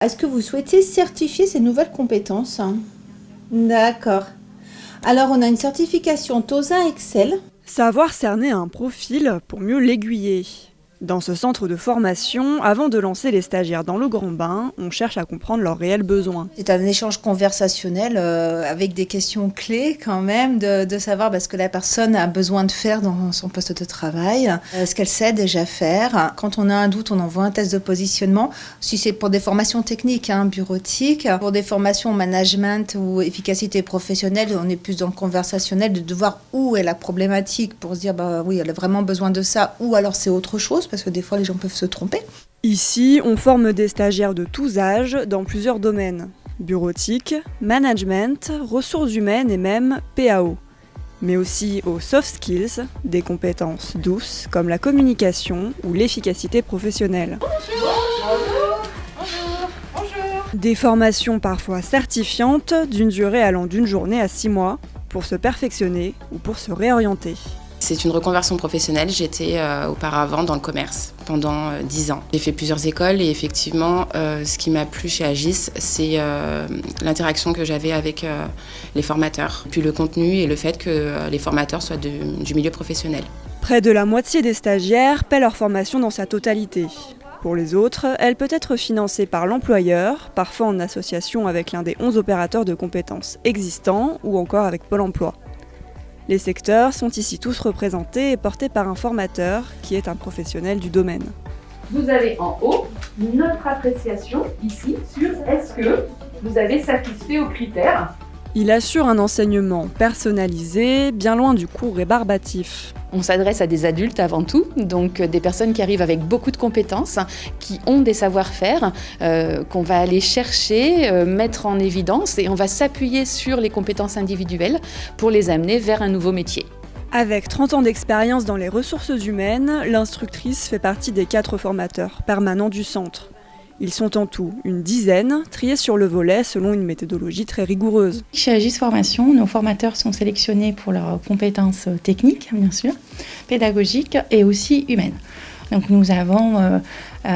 Est-ce que vous souhaitez certifier ces nouvelles compétences? D'accord. Alors, on a une certification TOSA Excel. Savoir cerner un profil pour mieux l'aiguiller. Dans ce centre de formation, avant de lancer les stagiaires dans le grand bain, on cherche à comprendre leurs réels besoins. C'est un échange conversationnel avec des questions clés quand même, de savoir ce que la personne a besoin de faire dans son poste de travail, ce qu'elle sait déjà faire. Quand on a un doute, on envoie un test de positionnement. Si c'est pour des formations techniques, bureautiques, pour des formations management ou efficacité professionnelle, on est plus dans le conversationnel, de voir où est la problématique pour se dire oui, elle a vraiment besoin de ça, ou alors c'est autre chose, parce que des fois les gens peuvent se tromper. Ici, on forme des stagiaires de tous âges dans plusieurs domaines. Bureautique, management, ressources humaines et même PAO. Mais aussi aux soft skills, des compétences douces comme la communication ou l'efficacité professionnelle. Bonjour. Des formations parfois certifiantes d'une durée allant d'une journée à 6 mois pour se perfectionner ou pour se réorienter. C'est une reconversion professionnelle. J'étais auparavant dans le commerce pendant 10 ans. J'ai fait plusieurs écoles et effectivement, ce qui m'a plu chez Agis, c'est l'interaction que j'avais avec les formateurs. Puis le contenu et le fait que les formateurs soient du milieu professionnel. Près de la moitié des stagiaires paient leur formation dans sa totalité. Pour les autres, elle peut être financée par l'employeur, parfois en association avec l'un des 11 opérateurs de compétences existants ou encore avec Pôle emploi. Les secteurs sont ici tous représentés et portés par un formateur qui est un professionnel du domaine. Vous avez en haut notre appréciation ici sur est-ce que vous avez satisfait aux critères. Il assure un enseignement personnalisé, bien loin du court rébarbatif. On s'adresse à des adultes avant tout, donc des personnes qui arrivent avec beaucoup de compétences, qui ont des savoir-faire, qu'on va aller chercher, mettre en évidence et on va s'appuyer sur les compétences individuelles pour les amener vers un nouveau métier. Avec 30 ans d'expérience dans les ressources humaines, l'instructrice fait partie des 4 formateurs permanents du centre. Ils sont en tout une dizaine, triés sur le volet selon une méthodologie très rigoureuse. Chez Agis Formation, nos formateurs sont sélectionnés pour leurs compétences techniques, bien sûr, pédagogiques et aussi humaines. Donc nous avons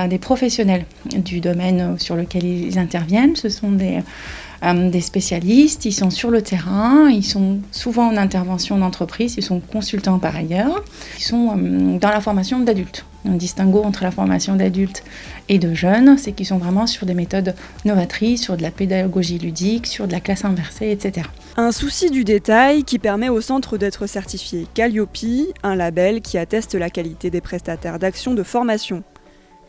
des professionnels du domaine sur lequel ils interviennent. Ce sont des spécialistes, ils sont sur le terrain, ils sont souvent en intervention d'entreprise, ils sont consultants par ailleurs. Ils sont dans la formation d'adultes. Un distinguo entre la formation d'adultes et de jeunes, c'est qu'ils sont vraiment sur des méthodes novatrices, sur de la pédagogie ludique, sur de la classe inversée, etc. Un souci du détail qui permet au centre d'être certifié Calliope, un label qui atteste la qualité des prestataires d'actions de formation.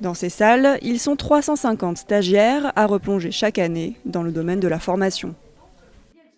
Dans ces salles, ils sont 350 stagiaires à replonger chaque année dans le domaine de la formation.